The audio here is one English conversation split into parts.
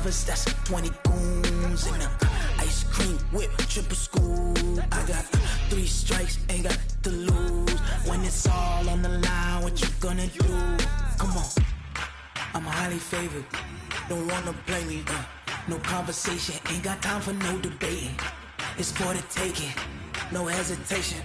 lovers, that's 20 goons. And ice cream whip, triple scoop. I got 3 strikes, ain't got to lose. When it's all on the line, what you gonna do? Come on, I'm highly favored. Don't wanna play me, no conversation, ain't got time for no debating. It's for the taking, no hesitation.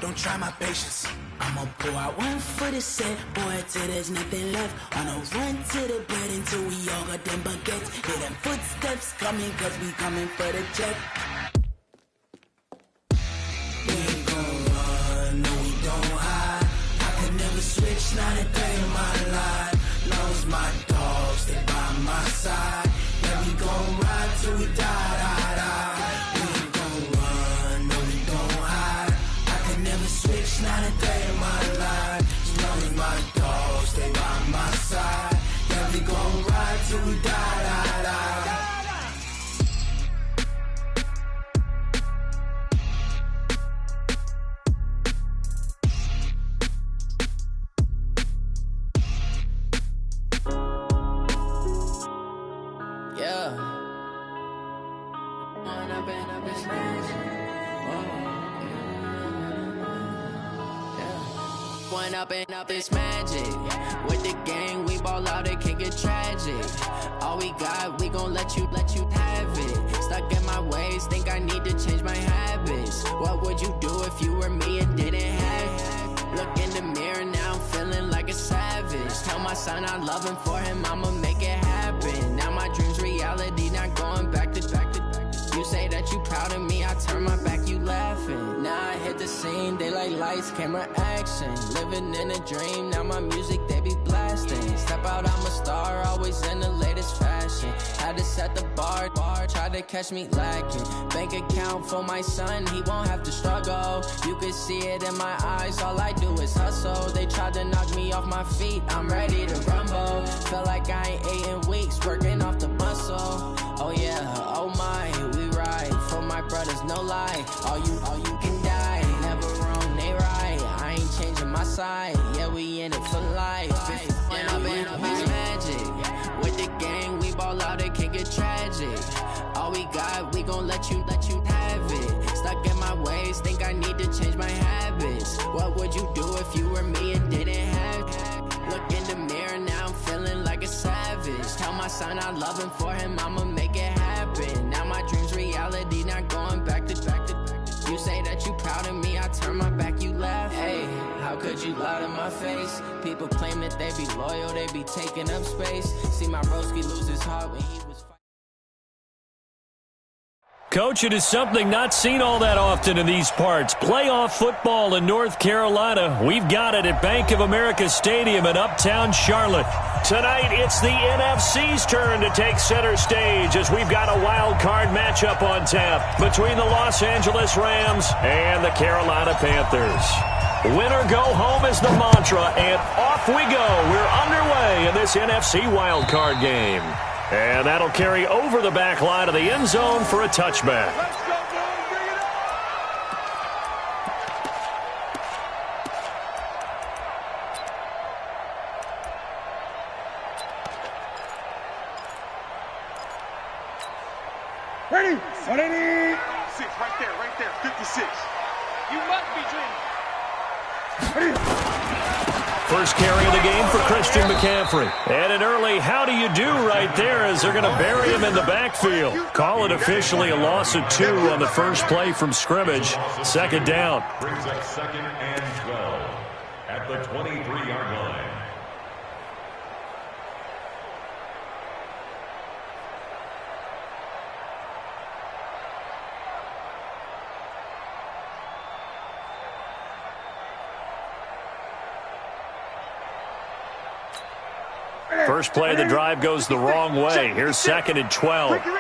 Don't try my patience. I'ma pour out one for the set, boy, till there's nothing left. On a run to the bread until we all got them baguettes. Hear them footsteps coming, cause we coming for the check. We ain't gon' run, no we don't hide. I could never switch, not a day in my life. Long as my dogs, they by my side. Yeah, we gon' ride till we die, die, die. We ain't gon' run, no we don't hide. I could never switch, not a day in my life. As long as my dogs, they by my side. Yeah, we gon' ride till we die, die, die. Up this magic with the gang, we ball out, it can get tragic. All we got, we gon' let you have it. Stuck in my ways, think I need to change my habits. What would you do if you were me and didn't have it? Look in the mirror now, I'm feeling like a savage. Tell my son I love him, for him I'ma make it happen. Now my dream's reality, not going back to. You say that you proud of me, I turn my back, you laughing. Now I hit the scene, they like lights, camera, action. Living in a dream, now my music, they be blasting. Step out, I'm a star, always in the latest fashion. Had to set the bar, try to catch me lacking. Bank account for my son, he won't have to struggle. You can see it in my eyes, all I do is hustle. They tried to knock me off my feet, I'm ready to rumble. Feel like I ain't ate in weeks, working off the muscle. Oh yeah, oh my, we ride for my brothers, no lie. All you can die, never wrong, they right. I ain't changing my side, yeah, we in it for life. When up it's magic, with the gang, we ball out, it can get tragic. All we got, we gon' let you have it. Stuck in my ways, think I need to change my habits. What would you do if you were me and didn't have it? Look in the mirror, now I'm feeling like a savage. Tell my son I love him, for him I'ma make it happen. Now my dream's reality, not going back to. You say that you proud of me, I turn my back, you laugh. Hey, how could you lie to my face? People claim that they be loyal, they be taking up space. See my broski lose his heart when he was. Coach, it is something not seen all that often in these parts. Playoff football in North Carolina. We've got it at Bank of America Stadium in Uptown Charlotte. Tonight, it's the NFC's turn to take center stage as we've got a wild card matchup on tap between the Los Angeles Rams and the Carolina Panthers. Win or go home is the mantra, and off we go. We're underway in this NFC wild card game. And that'll carry over the back line of the end zone for a touchback. Let's go, boys. Bring it up. Ready? Ready? 6, right there, 56. You must be dreaming. Ready? First carry of the game for Christian McCaffrey. And an early how do you do right there as they're going to bury him in the backfield. Call it officially a loss of 2 on the first play from scrimmage. Second down. Brings up 2nd and 12 at the 23-yard line. First play of the drive goes the wrong way. Here's 2nd and 12. Ricky.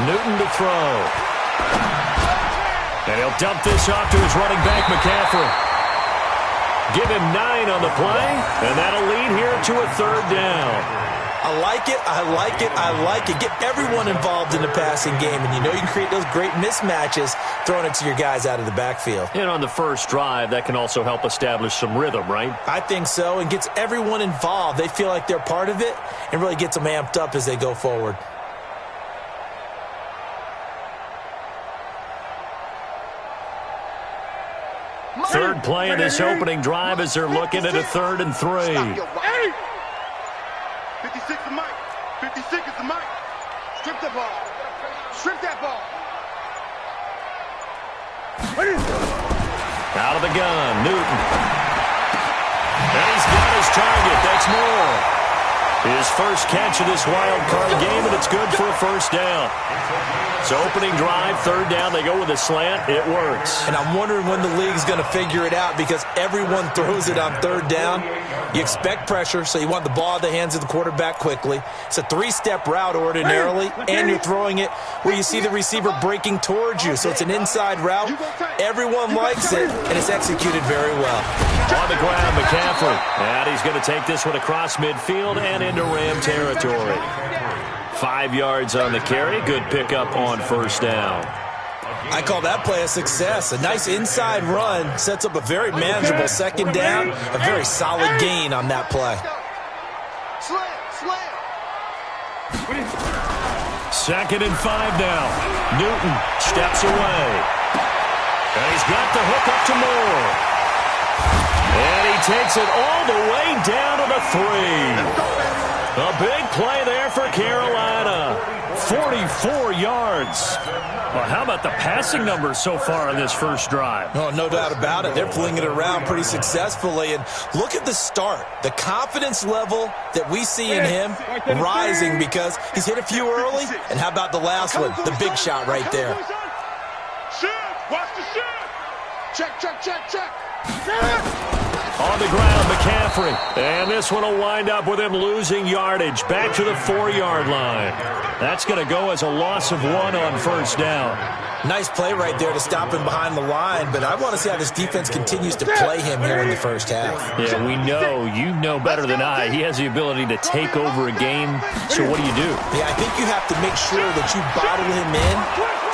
Newton to throw. And he'll dump this off to his running back, McCaffrey. Give him 9 on the play, and that'll lead here to a 3rd down. I like it, I like it, I like it. Get everyone involved in the passing game, and you know you can create those great mismatches throwing it to your guys out of the backfield. And on the first drive, that can also help establish some rhythm, right? I think so, and gets everyone involved. They feel like they're part of it and really gets them amped up as they go forward. Third play of this opening drive as they're looking at a 3rd and 3. 56 is Mike. 56 is the Mike. Strip the ball. Strip that ball. Out of the gun, Newton. And he's got his target. That's Moore. His first catch of this wild card game, and it's good for a first down. So opening drive, 3rd down, they go with a slant. It works. And I'm wondering when the league's going to figure it out because everyone throws it on 3rd down. You expect pressure, so you want the ball in the hands of the quarterback quickly. It's a 3-step route ordinarily, and you're throwing it where you see the receiver breaking towards you. So it's an inside route. Everyone likes it, and it's executed very well. On the ground, McCaffrey. And he's going to take this one across midfield and into Ram territory. 5 yards on the carry. Good pickup on first down. I call that play a success. A nice inside run sets up a very manageable 2nd down. A very solid gain on that play. Second and 5 now. Newton steps away. And he's got the hook up to Moore. And he takes it all the way down to the 3. A big play there for Carolina. 44 yards. Well, how about the passing numbers so far on this first drive? Oh, no doubt about it. They're flinging it around pretty successfully. And look at the start. The confidence level that we see in him rising because he's hit a few early. And how about the last one? The big shot right there. Watch the shot. Check, check, check, check. On the ground, McCaffrey. And this one will wind up with him losing yardage. Back to the 4-yard line. That's going to go as a loss of 1 on first down. Nice play right there to stop him behind the line, but I want to see how this defense continues to play him here in the first half. Yeah, we know. You know better than I. He has the ability to take over a game. So what do? Yeah, I think you have to make sure that you bottle him in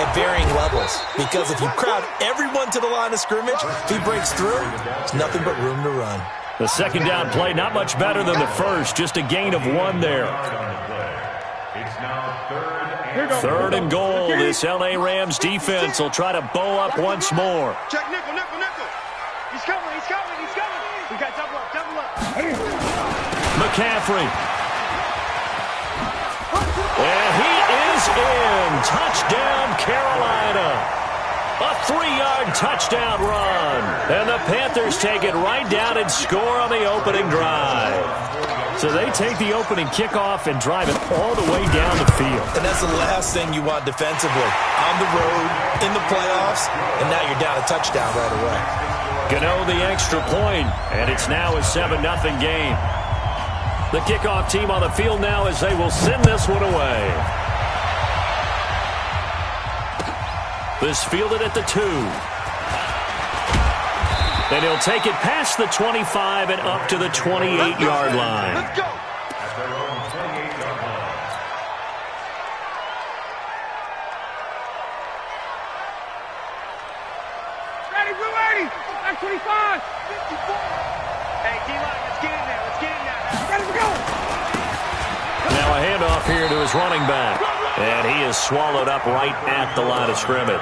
at varying levels. Because if you crowd everyone to the line of scrimmage, if he breaks through, there's nothing but room to run. The second down play, not much better than the first. Just a gain of 1 there. It's now 3rd and goal. This L.A. Rams defense will try to bow up once more. Check nickel, nickel, nickel. He's coming, he's coming, he's coming. We got double up, double up. McCaffrey. And he is in. Touchdown, Carolina. A 3-yard touchdown run. And the Panthers take it right down and score on the opening drive. So they take the opening kickoff and drive it all the way down the field. And that's the last thing you want defensively. On the road, in the playoffs, and now you're down a touchdown right away. Gano the extra point, and it's now a 7-0 game. The kickoff team on the field now as they will send this one away. This fielded at the 2. And he'll take it past the 25 and up to the 28-yard line. Let's go. Ready, we're ready. Back 25. 54. Hey, D-line, let's get in there. Let's get in there. Ready, we go. Now a handoff here to his running back. And he is swallowed up right at the line of scrimmage.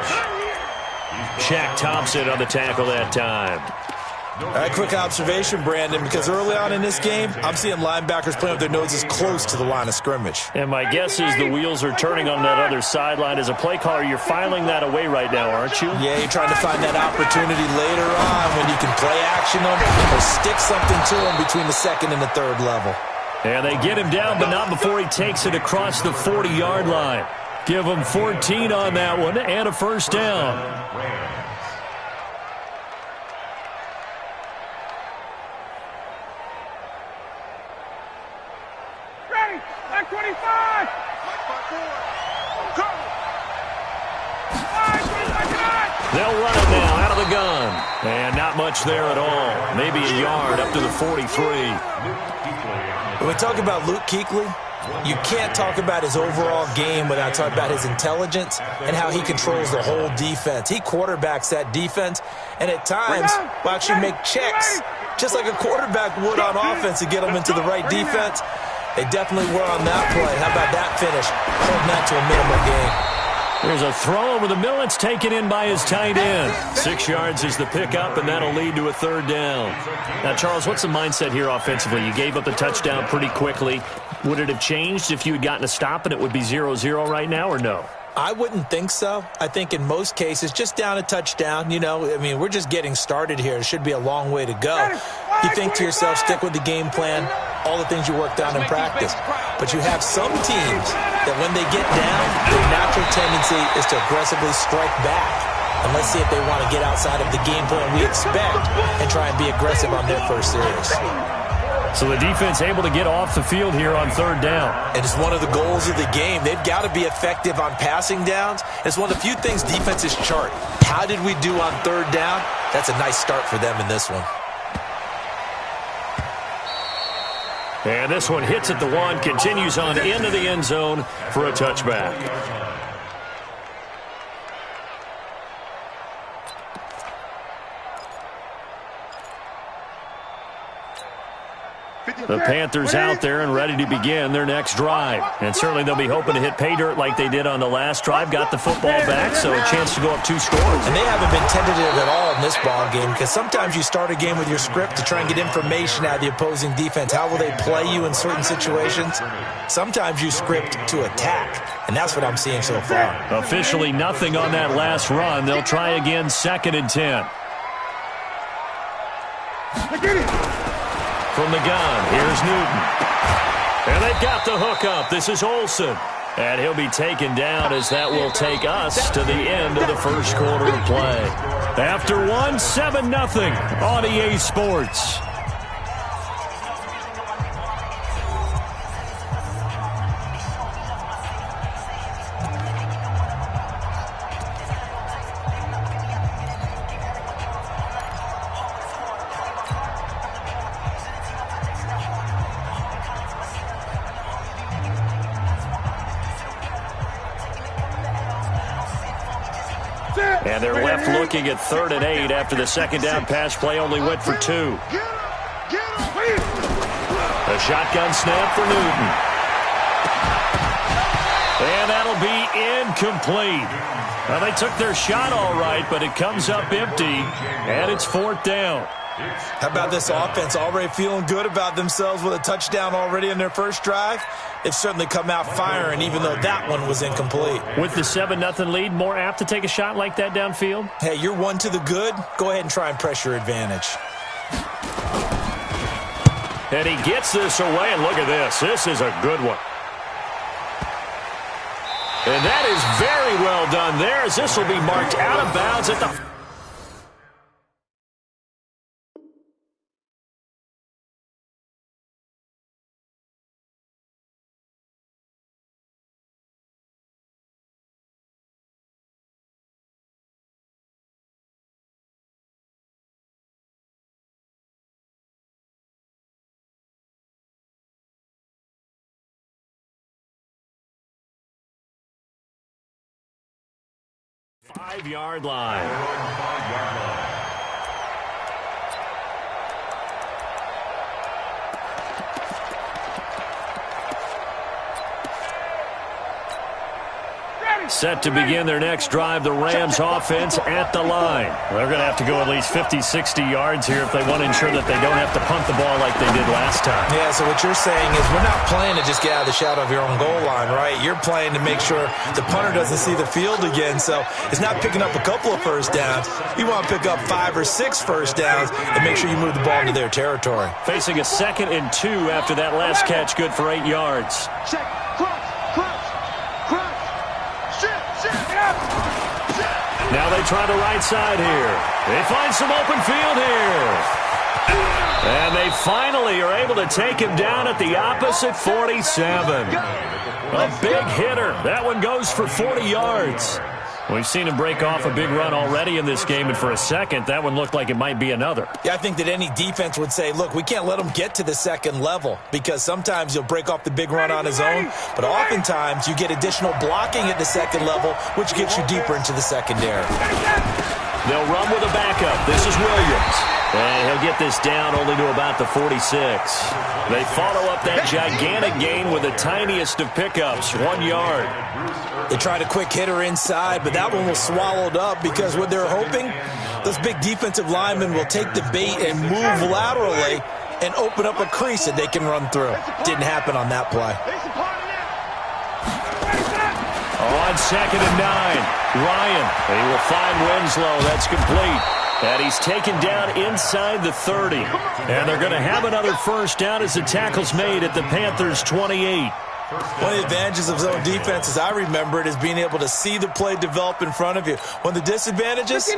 Shaq Thompson on the tackle that time. All right, quick observation, Brandon, because early on in this game, I'm seeing linebackers playing with their noses close to the line of scrimmage. And my guess is the wheels are turning on that other sideline. As a play caller, you're filing that away right now, aren't you? Yeah, you're trying to find that opportunity later on when you can play action them or stick something to them between the 2nd and the 3rd level. And they get him down, but not before he takes it across the 40-yard line. Give him 14 on that one and a first down. Ready, back 25. They'll run it now out of the gun. And not much there at all. Maybe a yard up to the 43. When we talk about Luke Kuechly, You can't talk about his overall game without talking about his intelligence and how he controls the whole defense. He quarterbacks that defense, and at times will actually make checks, just like a quarterback would on offense to get them into the right defense. They definitely were on that play. How about that finish? Holding that to a minimal gain. There's a throw over the middle. It's taken in by his tight end. 6 yards is the pickup, and that'll lead to a third down. Now, Charles, what's the mindset here offensively? You gave up the touchdown pretty quickly. Would it have changed if you had gotten a stop and it would be 0-0 right now, or no? I wouldn't think so. I think in most cases, just down a touchdown, we're just getting started here. It should be a long way to go. You think to yourself, stick with the game plan, all the things you worked on in practice. But you have some teams that when they get down, their natural tendency is to aggressively strike back. And let's see if they want to get outside of the game plan we expect and try and be aggressive on their first series. So the defense able to get off the field here on third down. And it's one of the goals of the game. They've got to be effective on passing downs. It's one of the few things defenses chart. How did we do on third down? That's a nice start for them in this one. And this one hits at the 1, continues on into the end zone for a touchback. The Panthers out there and ready to begin their next drive. And certainly they'll be hoping to hit pay dirt like they did on the last drive. Got the football back, so a chance to go up 2 scores. And they haven't been tentative at all in this ball game, because sometimes you start a game with your script to try and get information out of the opposing defense. How will they play you in certain situations? Sometimes you script to attack, and that's what I'm seeing so far. Officially nothing on that last run. They'll try again 2nd and 10. From the gun, here's Newton. And they've got the hook up. This is Olsen. And he'll be taken down as that will take us to the end of the first quarter of play. After 1, 7-0 on EA Sports. And they're left looking at 3rd and 8 after the second down pass play only went for 2. A shotgun snap for Newton. And that'll be incomplete. Well, they took their shot all right, but it comes up empty, and it's 4th down. How about this offense already feeling good about themselves with a touchdown already in their first drive? They've certainly come out firing, even though that one was incomplete. With the 7-0 lead, more apt to take a shot like that downfield? Hey, you're 1 to the good. Go ahead and try and press your advantage. And he gets this away, and look at this. This is a good one. And that is very well done there, as this will be marked out of bounds at the... Five-yard line. Set to begin their next drive, the Rams offense at the line. They're going to have to go at least 50, 60 yards here if they want to ensure that they don't have to punt the ball like they did last time. Yeah, so what you're saying is we're not playing to just get out of the shadow of your own goal line, right? You're playing to make sure the punter doesn't see the field again. So it's not picking up a couple of first downs. You want to pick up 5 or 6 first downs and make sure you move the ball into their territory. Facing a 2nd and 2 after that last catch, good for 8 yards. Check. Now they try the right side here. They find some open field here. And they finally are able to take him down at the opposite 47. A big hitter. That one goes for 40 yards. We've seen him break off a big run already in this game, and for a second, that one looked like it might be another. Yeah, I think that any defense would say, look, we can't let him get to the second level because sometimes he'll break off the big run on his own, but oftentimes you get additional blocking at the second level, which gets you deeper into the secondary. They'll run with a backup. This is Williams. And he'll get this down only to about the 46. They follow up that gigantic gain with the tiniest of pickups, 1 yard. They tried a quick hitter inside, but that one was swallowed up because what they're hoping, those big defensive linemen will take the bait and move laterally and open up a crease that they can run through. Didn't happen on that play. On 2nd and 9, Ryan. He will find Winslow. That's complete. And he's taken down inside the 30. And they're going to have another first down as the tackle's made at the Panthers' 28. One of the advantages of zone defense, as I remember it, is being able to see the play develop in front of you. One of the disadvantages,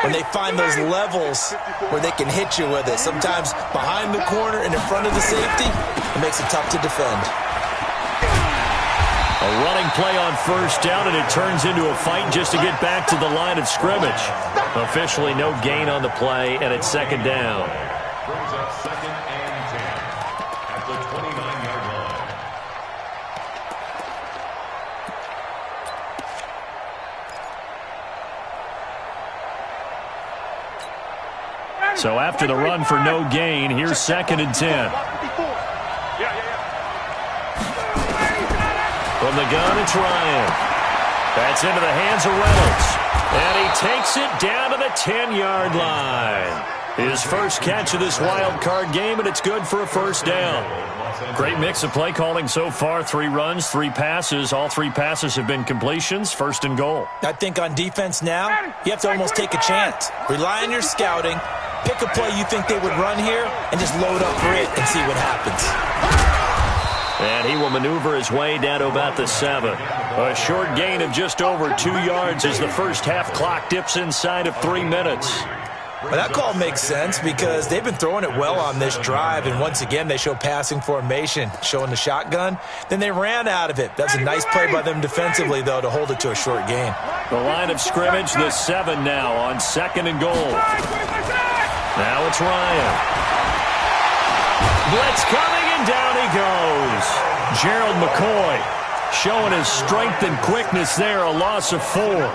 when they find those levels where they can hit you with it. Sometimes behind the corner and in front of the safety, it makes it tough to defend. A running play on first down, and it turns into a fight just to get back to the line of scrimmage. Officially no gain on the play, and it's 2nd down. Brings up 2nd and 10 at the 29-yard line. So after the run for no gain, here's 2nd and 10. From the gun, it's Ryan. That's into the hands of Reynolds. And he takes it down to the 10-yard line. His first catch of this wild card game, and it's good for a first down. Great mix of play calling so far. 3 runs, 3 passes. All 3 passes have been completions. 1st and goal. I think on defense now, you have to almost take a chance. Rely on your scouting. Pick a play you think they would run here, and just load up for it and see what happens. And he will maneuver his way down to about the 7. A short gain of just over 2 yards as the first half clock dips inside of 3 minutes. Well, that call makes sense because they've been throwing it well on this drive, and once again they show passing formation, showing the shotgun. Then they ran out of it. That's a nice play by them defensively, though, to hold it to a short gain. The line of scrimmage, the 7 now on 2nd and goal. Now it's Ryan. Blitz coming, and down he goes. Gerald McCoy showing his strength and quickness there, a loss of 4.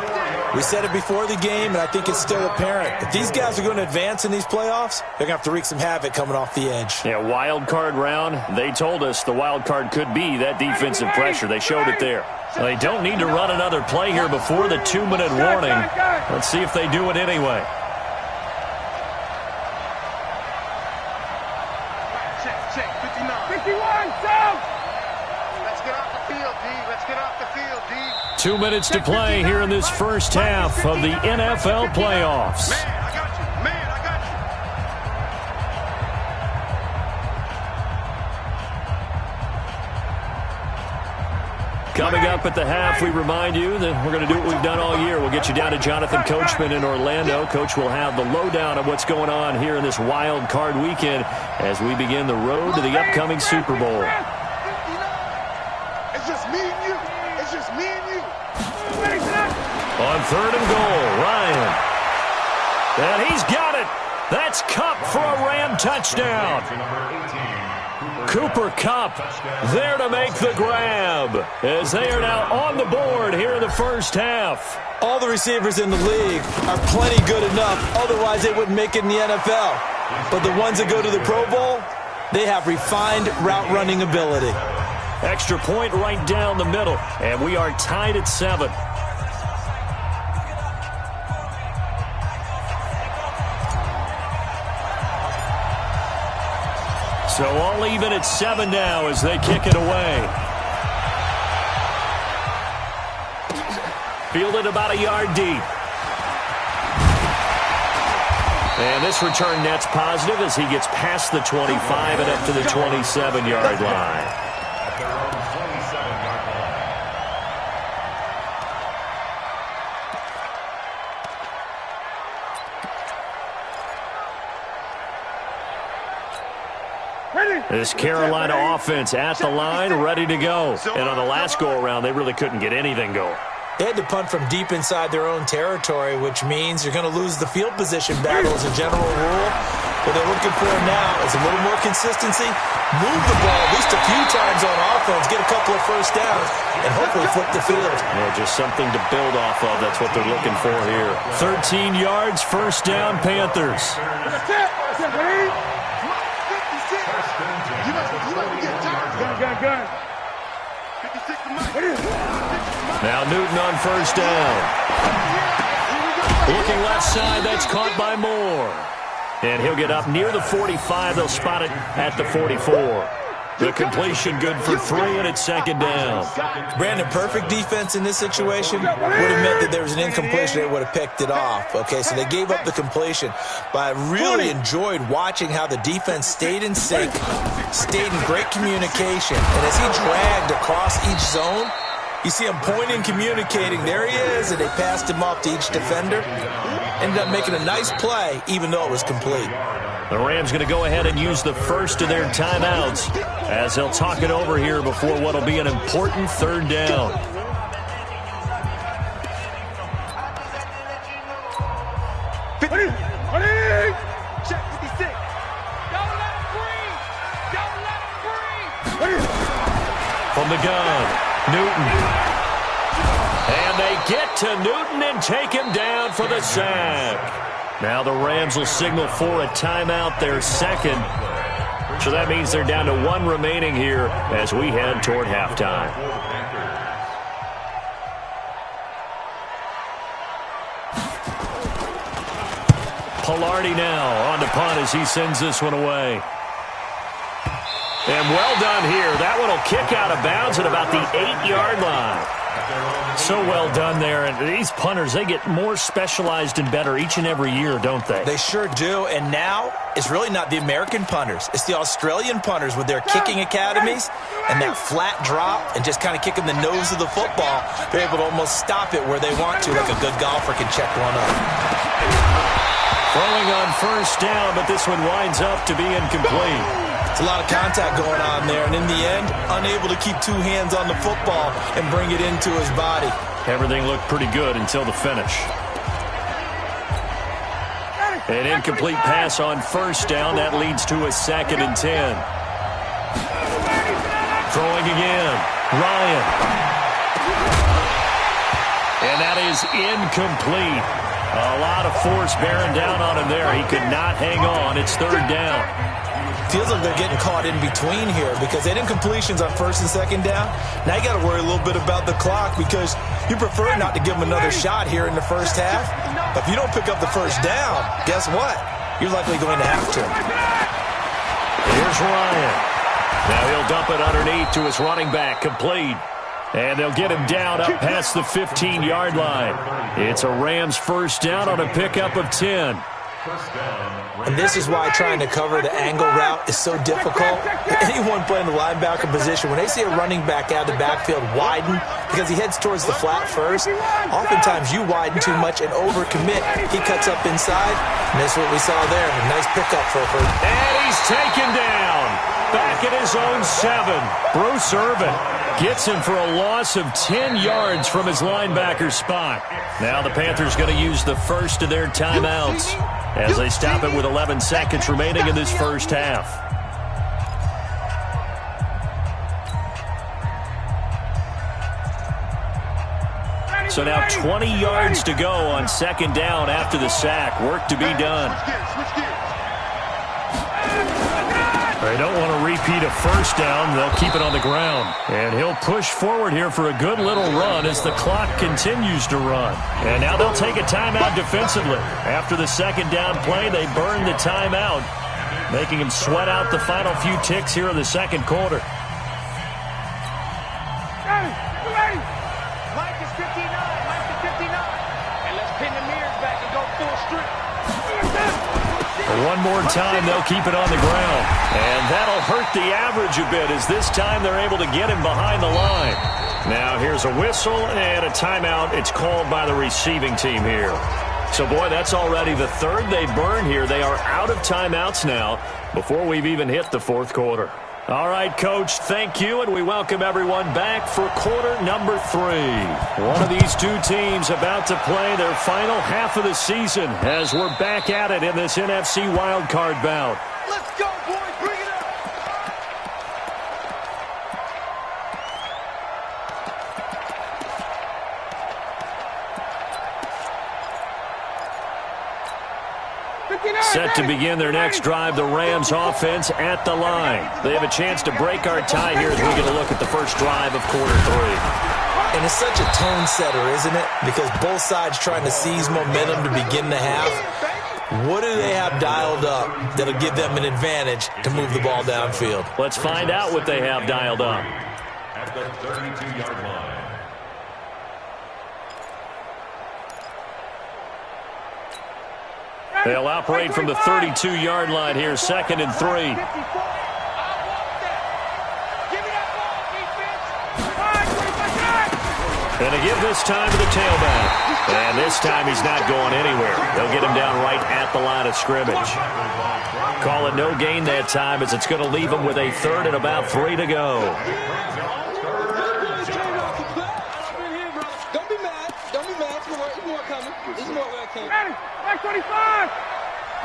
We said it before the game, and I think it's still apparent. If these guys are going to advance in these playoffs, they're going to have to wreak some havoc coming off the edge. Yeah, wild card round. They told us the wild card could be that defensive pressure. They showed it there. They don't need to run another play here before the 2-minute warning. Let's see if they do it anyway. Check, 59. 51, south! Let's get off the field, D. Let's get off the field, D. 2 minutes to play here in this first half of the NFL playoffs. Man, I got you. Man, I got you. Coming up at the half, we remind you that we're going to do what we've done all year. We'll get you down to Jonathan Coachman in Orlando. Coach will have the lowdown of what's going on here in this wild card weekend as we begin the road to the upcoming Super Bowl. It's just me and you. It's just me and you. On 3rd and goal, Ryan. And he's got it. That's Kupp for a Ram touchdown. Cooper Kupp there to make the grab as they are now on the board here in the first half. All the receivers in the league are plenty good enough. Otherwise, they wouldn't make it in the NFL. But the ones that go to the Pro Bowl, they have refined route running ability. Extra point right down the middle, and we are tied at 7. So all even at 7 now as they kick it away. Fielded about a yard deep. And this return net's positive as he gets past the 25 and up to the 27-yard line. This Carolina offense at the line, ready to go. And on the last go-around, they really couldn't get anything going. They had to punt from deep inside their own territory, which means you're going to lose the field position battle as a general rule. What they're looking for now is a little more consistency, move the ball at least a few times on offense, get a couple of first downs, and hopefully flip the field. Yeah, just something to build off of. That's what they're looking for here. 13 yards, first down, Panthers. Now Newton on first down. Looking left side, that's caught by Moore. And he'll get up near the 45. They'll spot it at the 44. The completion good for 3, and it's second down. Brandon, perfect defense in this situation would have meant that there was an incompletion. They would have picked it off. Okay, so they gave up the completion. But I really enjoyed watching how the defense stayed in sync, stayed in great communication. And as he dragged across each zone, you see him pointing, communicating. There he is, and they passed him off to each defender. Ended up making a nice play, even though it was complete. The Rams going to go ahead and use the first of their timeouts as they'll talk it over here before what will be an important third down. Check 56. Don't let him breathe. Don't let him breathe. From the gun, Newton. And they get to Newton and take him down for the sack. Now the Rams will signal for a timeout, their second. So that means they're down to 1 remaining here as we head toward halftime. Pilardi now on to punt as he sends this one away. And well done here. That one will kick out of bounds at about the 8-yard line. So well done there. And these punters, they get more specialized and better each and every year, don't they? They sure do. And now it's really not the American punters. It's the Australian punters with their kicking academies and that flat drop and just kind of kicking the nose of the football. They're able to almost stop it where they want to, like a good golfer can check one up. Throwing on first down, but this one winds up to be incomplete. It's a lot of contact going on there, and in the end, unable to keep 2 hands on the football and bring it into his body. Everything looked pretty good until the finish. An incomplete pass on first down. That leads to a 2nd and 10. Throwing again. Ryan. And that is incomplete. A lot of force bearing down on him there. He could not hang on. It's 3rd down. Feels like they're getting caught in between here because they had incompletions on 1st and 2nd down. Now you got to worry a little bit about the clock because you prefer not to give them another shot here in the first half. But if you don't pick up the first down, guess what? You're likely going to have to. Here's Ryan. Now he'll dump it underneath to his running back, complete. And they'll get him down up past the 15-yard line. It's a Rams first down on a pickup of 10. And this is why trying to cover the angle route is so difficult. Anyone playing the linebacker position, when they see a running back out of the backfield widen because he heads towards the flat first, oftentimes you widen too much and overcommit. He cuts up inside, and that's what we saw there. A nice pickup for a first. And he's taken down. Back at his own 7. Bruce Irvin gets him for a loss of 10 yards from his linebacker spot. Now the Panthers going to use the first of their timeouts as they stop it with 11 seconds remaining in this first half. So now 20 yards to go on 2nd down after the sack. Work to be done. They don't want to repeat a first down. They'll keep it on the ground. And he'll push forward here for a good little run as the clock continues to run. And now they'll take a timeout defensively. After the 2nd down play, they burn the timeout, making him sweat out the final few ticks here in the 2nd quarter. Mike is 59. Mike is 59. And let's pin the mirrors back and go full strip. One more time, they'll keep it on the ground. And that'll hurt the average a bit as this time they're able to get him behind the line. Now here's a whistle and a timeout. It's called by the receiving team here. So, boy, that's already the 3rd they burn here. They are out of timeouts now before we've even hit the 4th quarter. All right, Coach, thank you, and we welcome everyone back for quarter number 3. One of these two teams about to play their final half of the season as we're back at it in this NFC wildcard bout. Let's go, boys. Bring it up. Set to begin their next drive, the Rams offense at the line. They have a chance to break our tie here as we get a look at the first drive of quarter 3. And it's such a tone setter, isn't it? Because both sides trying to seize momentum to begin the half. What do they have dialed up that'll give them an advantage to move the ball downfield? Let's find out what they have dialed up. At the 32-yard line. They'll operate from the 32-yard line here, 2nd and 3. And to give this time to the tailback. And this time he's not going anywhere. They'll get him down right at the line of scrimmage. Call it no gain that time as it's going to leave him with a 3rd and about 3 to go. Don't be mad. Don't be mad. There's more coming. There's more where I came. Ready? Mike 25.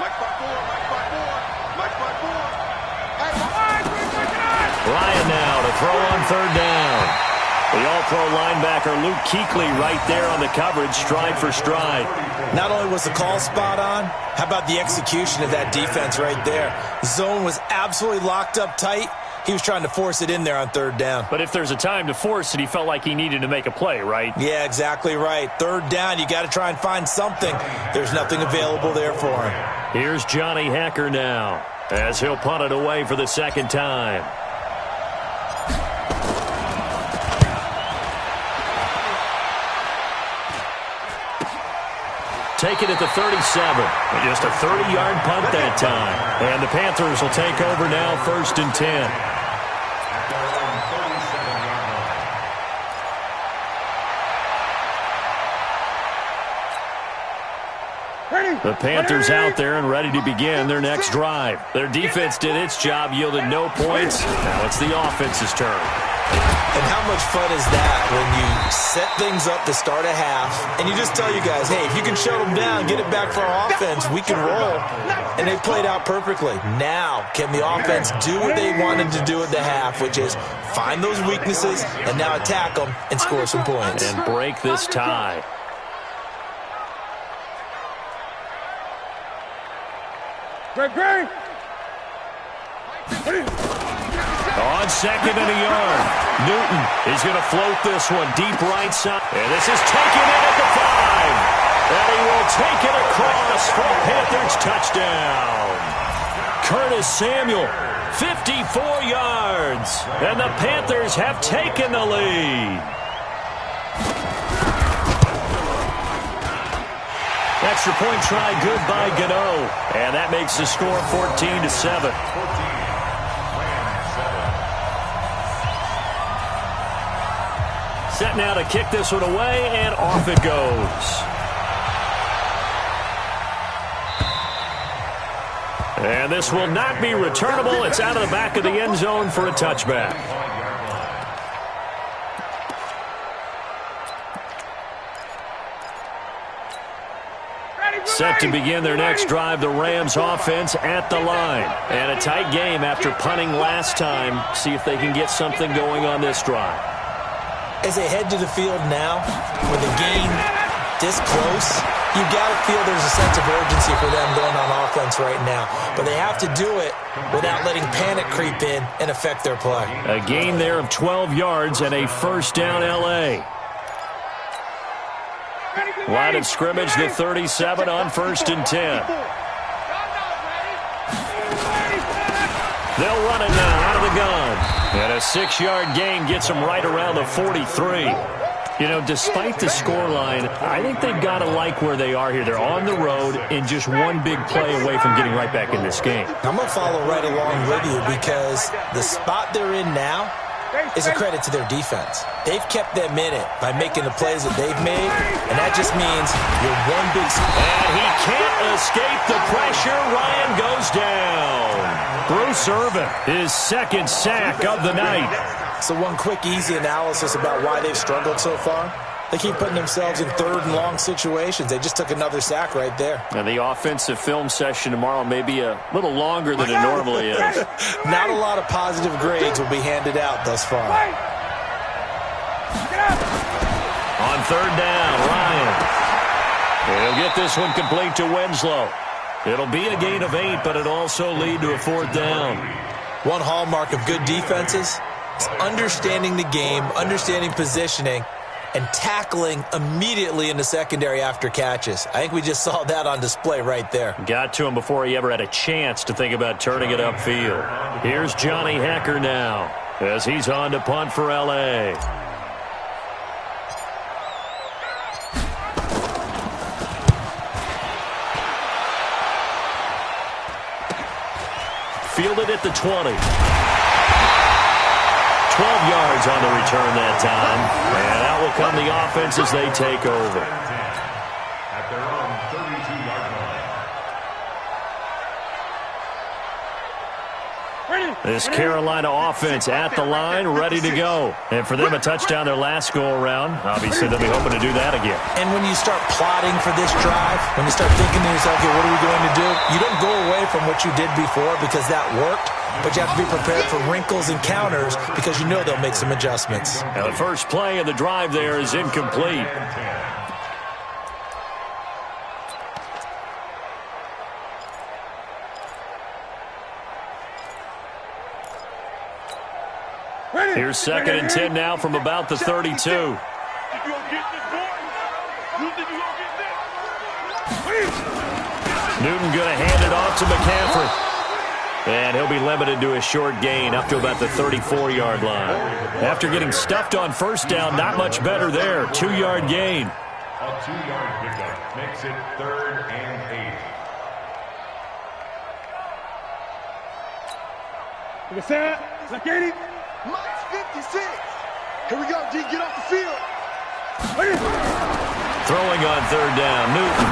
Mike 5-4. Mike 5-4. Mike 5-4. Ryan now to throw on 3rd down. The all-pro linebacker Luke Kuechly right there on the coverage, stride for stride. Not only was the call spot on, how about the execution of that defense right there? The zone was absolutely locked up tight. He was trying to force it in there on 3rd down. But if there's a time to force it, he felt like he needed to make a play, right? Yeah, exactly right. 3rd down, you got to try and find something. There's nothing available there for him. Here's Johnny Hacker now as he'll punt it away for the 2nd time. Take it at the 37. Just a 30-yard punt that time. And the Panthers will take over now, 1st and 10. The Panthers out there and ready to begin their next drive. Their defense did its job, yielded no points. Now it's the offense's turn. And how much fun is that when you set things up to start a half and you just tell you guys, hey, if you can shut them down, get it back for our offense, we can roll. And they played out perfectly. Now, can the offense do what they wanted to do at the half, which is find those weaknesses and now attack them and score some points. And break this tie. Great. On 2nd and a yard. Newton is going to float this one deep right side. And this is taken in at the 5. And he will take it across for a Panthers touchdown. Curtis Samuel, 54 yards. And the Panthers have taken the lead. Extra point try good by Gano. And that makes the score 14-7. Set now to kick this one away, and off it goes. And this will not be returnable. It's out of the back of the end zone for a touchback. Set to begin their next drive, the Rams offense at the line. And a tight game after punting last time. See if they can get something going on this drive. As they head to the field now, with a game this close, you got to feel there's a sense of urgency for them going on offense right now. But they have to do it without letting panic creep in and affect their play. A gain there of 12 yards and a 1st down L.A. Line of scrimmage, the 37 on 1st and 10. They'll run it now out of the gun. And a 6-yard gain gets them right around the 43. You know, despite the scoreline, I think they've got to like where they are here. They're on the road and just one big play away from getting right back in this game. I'm going to follow right along with you because the spot they're in now, is a credit to their defense. They've kept them in it by making the plays that they've made, and that just means you're one big... And he can't escape the pressure. Ryan goes down. Bruce Irvin, his second sack of the night. So one quick, easy analysis about why they've struggled so far. They keep putting themselves in third and long situations. They just took another sack right there. And the offensive film session tomorrow may be a little longer than it normally is. Not a lot of positive grades will be handed out thus far. On third down, Ryan. He'll get this one complete to Winslow. It'll be a gain of 8, but it'll also lead to a fourth down. One hallmark of good defenses is understanding the game, understanding positioning, and tackling immediately in the secondary after catches. I think we just saw that on display right there. Got to him before he ever had a chance to think about turning it upfield. Here's Johnny Hecker now as he's on to punt for L.A. Fielded at the 20. 12 yards on the return that time. And out will come the offense as they take over. At their own 32-yard line. This Carolina offense at the line, ready to go. And for them, a touchdown their last go-around. Obviously, they'll be hoping to do that again. And when you start plotting for this drive, when you start thinking to yourself, okay, what are we going to do? You don't go away from what you did before because that worked. But you have to be prepared for wrinkles and counters because you know they'll make some adjustments. Now the first play of the drive there is incomplete. Here's second and 10 now from about the 32. Newton going to hand it off to McCaffrey. And he'll be limited to a short gain up to about the 34-yard line. After getting stuffed on first down, not much better there. 2-yard gain. A 2-yard pickup makes it 3rd and 8. Look at that. Mike's 56. Here we go, D. Get off the field. Throwing on third down, Newton.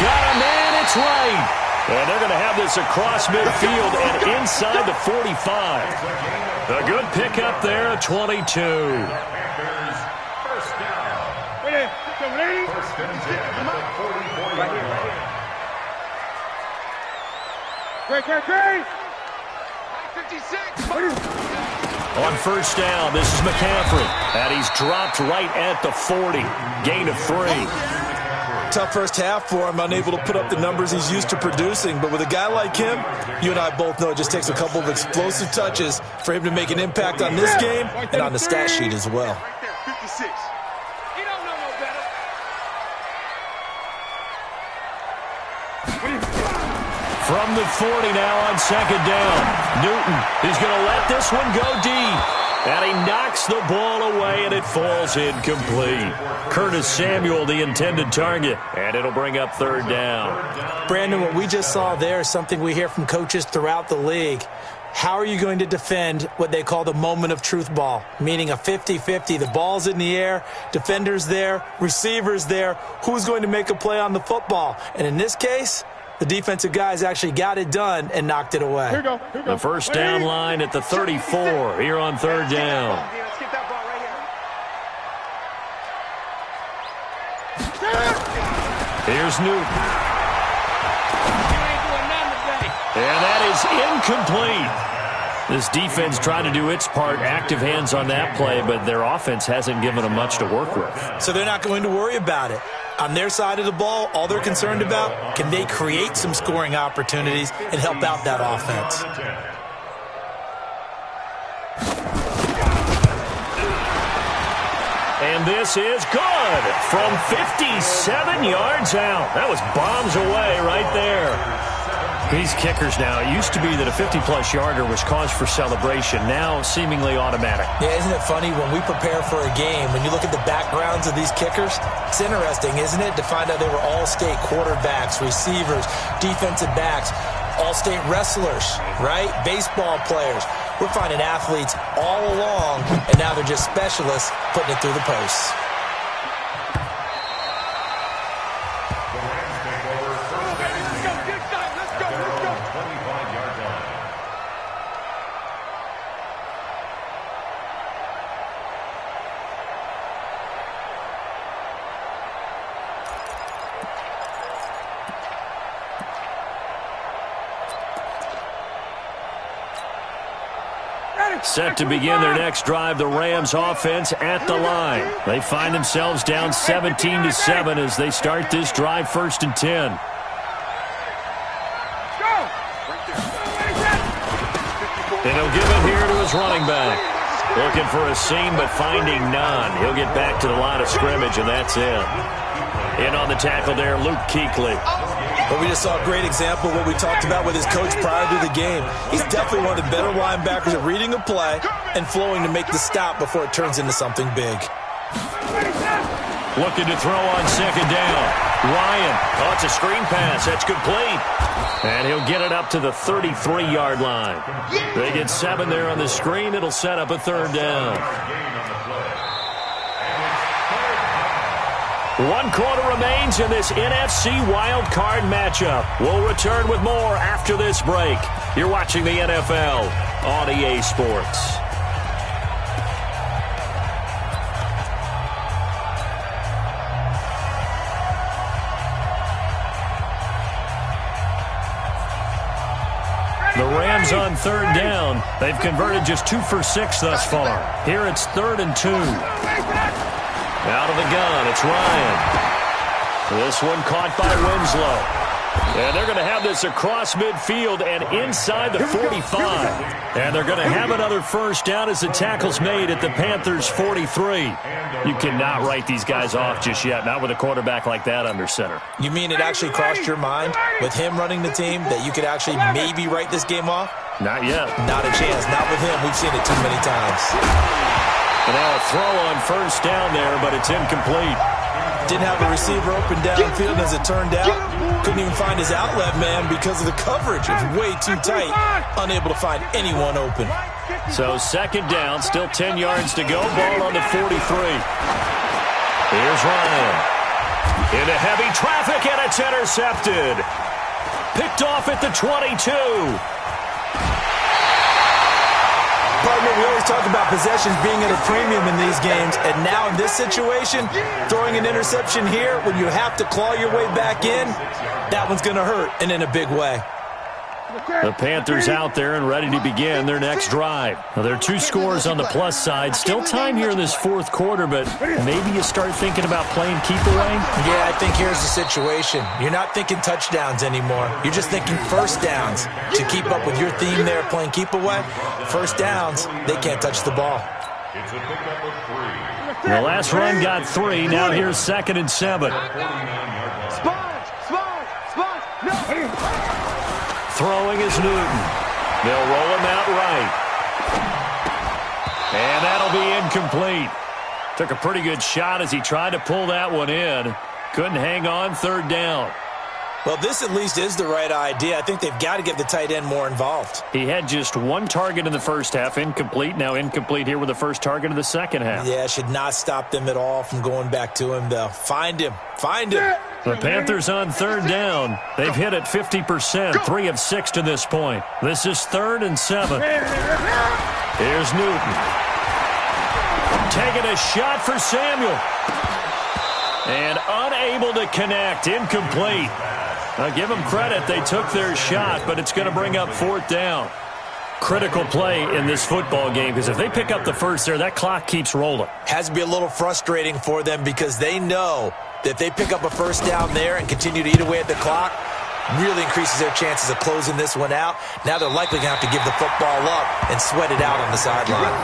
Got a man, it's right. And they're going to have this across midfield and inside the 45. A good pickup there at 22. First down. First and 10 at the 44-yard line. Great. 56. On first down, this is McCaffrey. And he's dropped right at the 40. Gain of 3. Tough first half for him, unable to put up the numbers he's used to producing. But with a guy like him, you and I both know it just takes a couple of explosive touches for him to make an impact on this game and on the stat sheet as well. Right there, 56. He don't know no better. From the 40 now on second down. Newton is going to let this one go deep. And he knocks the ball away, and it falls incomplete. Curtis Samuel, the intended target, and it'll bring up third down. Brandon, what we just saw there is something we hear from coaches throughout the league. How are you going to defend what they call the moment of truth ball, meaning a 50-50? The ball's in the air, defenders there, receivers there. Who's going to make a play on the football? And in this case, the defensive guys actually got it done and knocked it away. Here we go. The first down line at the 34 here on third down. Let's get that ball right here. Here's Newton. And that is incomplete. This defense trying to do its part, active hands on that play, but their offense hasn't given them much to work with. So they're not going to worry about it. On their side of the ball, all they're concerned about, can they create some scoring opportunities and help out that offense? And this is good from 57 yards out. That was bombs away right there. These kickers now, it used to be that a 50-plus yarder was cause for celebration, now seemingly automatic. Yeah, isn't it funny when we prepare for a game, when you look at the backgrounds of these kickers, it's interesting, isn't it, to find out they were all-state quarterbacks, receivers, defensive backs, all-state wrestlers, right? Baseball players. we're finding athletes all along, and now they're just specialists putting it through the posts. Set to begin their next drive, the Rams offense at the line. They find themselves down 17-7 as they start this drive, 1st and 10. And he'll give it here to his running back. Looking for a seam, but finding none. He'll get back to the line of scrimmage, and that's it. In on the tackle there, Luke Kuechly. But we just saw a great example of what we talked about with his coach prior to the game. He's definitely one of the better linebackers at reading a play and flowing to make the stop before it turns into something big. Looking to throw on 2nd down. Ryan, it's a screen pass. That's complete. And he'll get it up to the 33-yard line. They get 7 there on the screen. It'll set up a 3rd down. 1 quarter remains in this NFC Wild Card matchup. We'll return with more after this break. You're watching the NFL on EA Sports. The Rams on 3rd down. They've converted just 2 for 6 thus far. Here it's 3rd and 2. Out of the gun, it's Ryan. This one caught by Winslow. And they're going to have this across midfield and inside the 45. And they're going to have another 1st down as the tackle's made at the Panthers' 43. You cannot write these guys off just yet, not with a quarterback like that under center. You mean it actually crossed your mind with him running the team that you could actually maybe write this game off? Not yet. Not a chance. Not with him. We've seen it too many times. And now a throw on 1st down there, but it's incomplete. Didn't have a receiver open downfield, as it turned out. Couldn't even find his outlet man because of the coverage. It was way too tight. Unable to find anyone open. So 2nd down, still 10 yards to go. Ball on the 43. Here's Ryan. Into heavy traffic, and it's intercepted. Picked off at the 22. Partner, we always talk about possessions being at a premium in these games, and now in this situation, throwing an interception here when you have to claw your way back in, that one's going to hurt, and in a big way. The Panthers out there and ready to begin their next drive. Now, there are 2 scores on the plus side. Still time here in this 4th quarter, but maybe you start thinking about playing keep away? Yeah, I think here's the situation. You're not thinking touchdowns anymore. You're just thinking 1st downs. To keep up with your theme there, playing keep away, 1st downs, they can't touch the ball. It's a pickup of 3. The last run got 3. Now here's 2nd and 7. Throwing is Newton. They'll roll him out right. And that'll be incomplete. Took a pretty good shot as he tried to pull that one in. Couldn't hang on, 3rd down. Well, this at least is the right idea. I think they've got to get the tight end more involved. He had just 1 target in the 1st half, incomplete. Now incomplete here with the 1st target of the 2nd half. Yeah, should not stop them at all from going back to him, though. Find him. Find him. The Panthers on 3rd down. They've hit it 50%, 3 of 6 to this point. This is 3rd and 7. Here's Newton. Taking a shot for Samuel. And unable to connect, incomplete. Now, give them credit. They took their shot, but it's going to bring up 4th down. Critical play in this football game, because if they pick up the 1st there, that clock keeps rolling. Has to be a little frustrating for them because they know that if they pick up a 1st down there and continue to eat away at the clock, really increases their chances of closing this one out. Now they're likely going to have to give the football up and sweat it out on the sideline.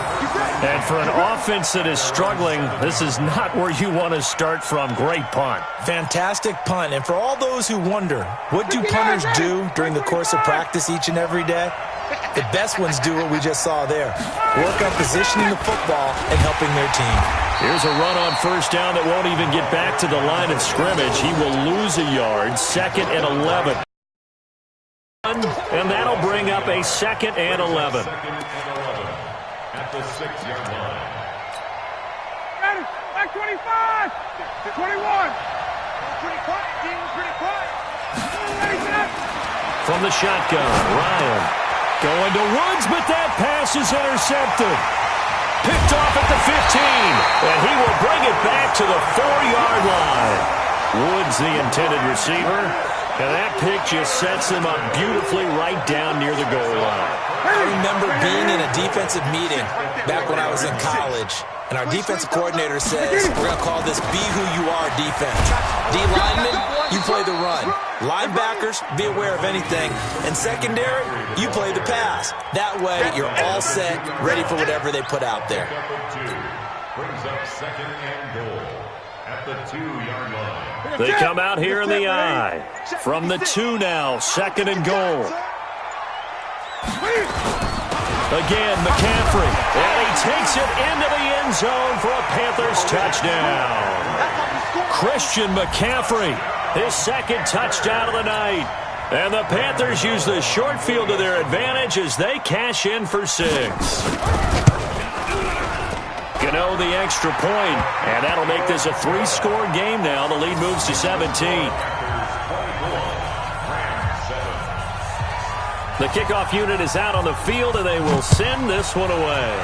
And for an offense that is struggling, this is not where you want to start from. Great punt. Fantastic punt. And for all those who wonder, what do punters do during the course of practice each and every day? The best ones do what we just saw there. Work on positioning the football and helping their team. Here's a run on 1st down that won't even get back to the line of scrimmage. He will lose a yard. 2nd and 11. And that'll bring up a 2nd and 11. At the 6-yard line. Got it. Back 25. 21. Pretty quiet, team. Pretty quiet. From the shotgun, Ryan going to Woods, but that pass is intercepted. Picked off at the 15, and he will bring it back to the 4-yard line. Woods, the intended receiver, and that pick just sets him up beautifully right down near the goal line. I remember being in a defensive meeting back when I was in college, and our defensive coordinator says, we're going to call this be who you are defense. D linemen, you play the run. Linebackers, be aware of anything. And secondary, you play the pass. That way, you're all set, ready for whatever they put out there. Brings up 2nd and goal at the 2-yard line. They come out here in the I. From the 2 now, 2nd and goal. Again, McCaffrey, and he takes it into the end zone for a Panthers touchdown. Christian McCaffrey, his 2nd touchdown of the night. And the Panthers use the short field to their advantage as they cash in for 6. Gano the extra point, and that'll make this a 3-score game now. The lead moves to 17. The kickoff unit is out on the field, and they will send this one away.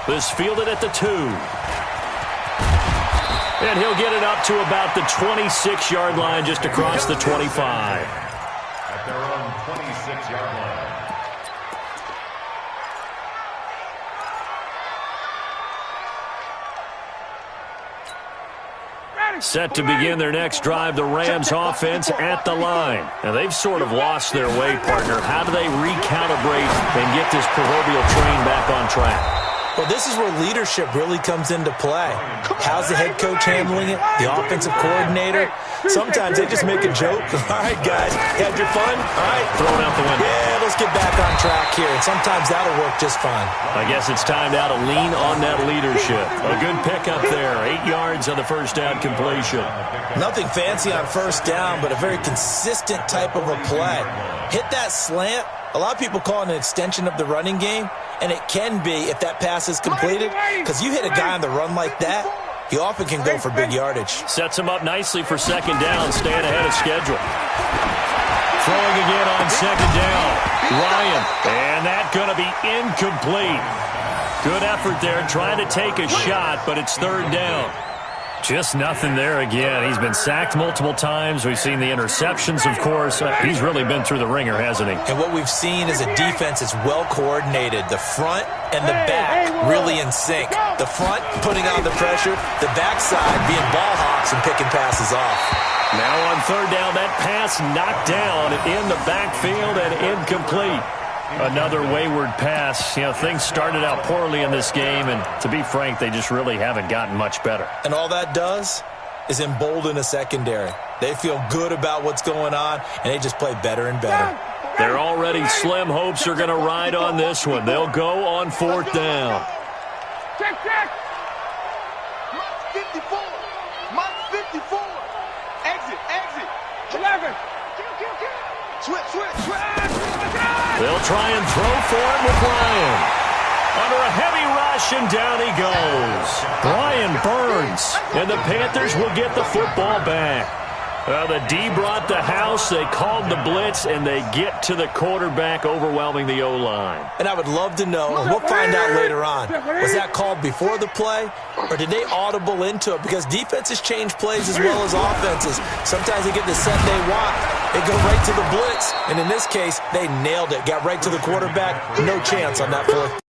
This fielded at the 2. And he'll get it up to about the 26-yard line, just across the 25. At their own 26-yard line. Set to begin their next drive, the Rams offense at the line. Now, they've sort of lost their way, partner. How do they recalibrate and get this proverbial train back on track? Well, this is where leadership really comes into play. How's the head coach handling it? The offensive coordinator? Sometimes they just make a joke. All right, guys, had your fun? All right. Throw it out the window. Yeah, let's get back on track here. And sometimes that'll work just fine. I guess it's time now to lean on that leadership. A good pickup there. 8 yards on the first down completion. Nothing fancy on first down, but a very consistent type of a play. Hit that slant. A lot of people call it an extension of the running game, and it can be if that pass is completed, because you hit a guy on the run like that, he often can go for big yardage. Sets him up nicely for 2nd down, staying ahead of schedule. Throwing again on 2nd down. Ryan, and that's going to be incomplete. Good effort there, trying to take a shot, but it's 3rd down. Just nothing there again. He's been sacked multiple times. We've seen the interceptions, of course. He's really been through the ringer, hasn't he? And what we've seen is a defense that's well coordinated. The front and the back really in sync. The front putting on the pressure, the backside being ball hawks and picking passes off. Now on 3rd down, that pass knocked down in the backfield and incomplete. Another wayward pass. You know, things started out poorly in this game, and to be frank, they just really haven't gotten much better. And all that does is embolden a secondary. They feel good about what's going on, and they just play better and better. Their already slim hopes are going to ride on this one. They'll go on 4th down. Check. Mark 54. Mark 54. Exit. 11. Switch. They'll try and throw for it with Ryan. Under a heavy rush, and down he goes. Brian Burns, and the Panthers will get the football back. The D brought the house, they called the blitz, and they get to the quarterback, overwhelming the O-line. And I would love to know, and we'll find out later on, was that called before the play, or did they audible into it? Because defenses change plays as well as offenses. Sometimes they get the set they want. They go right to the blitz, and in this case, they nailed it. Got right to the quarterback. No chance on that 4th.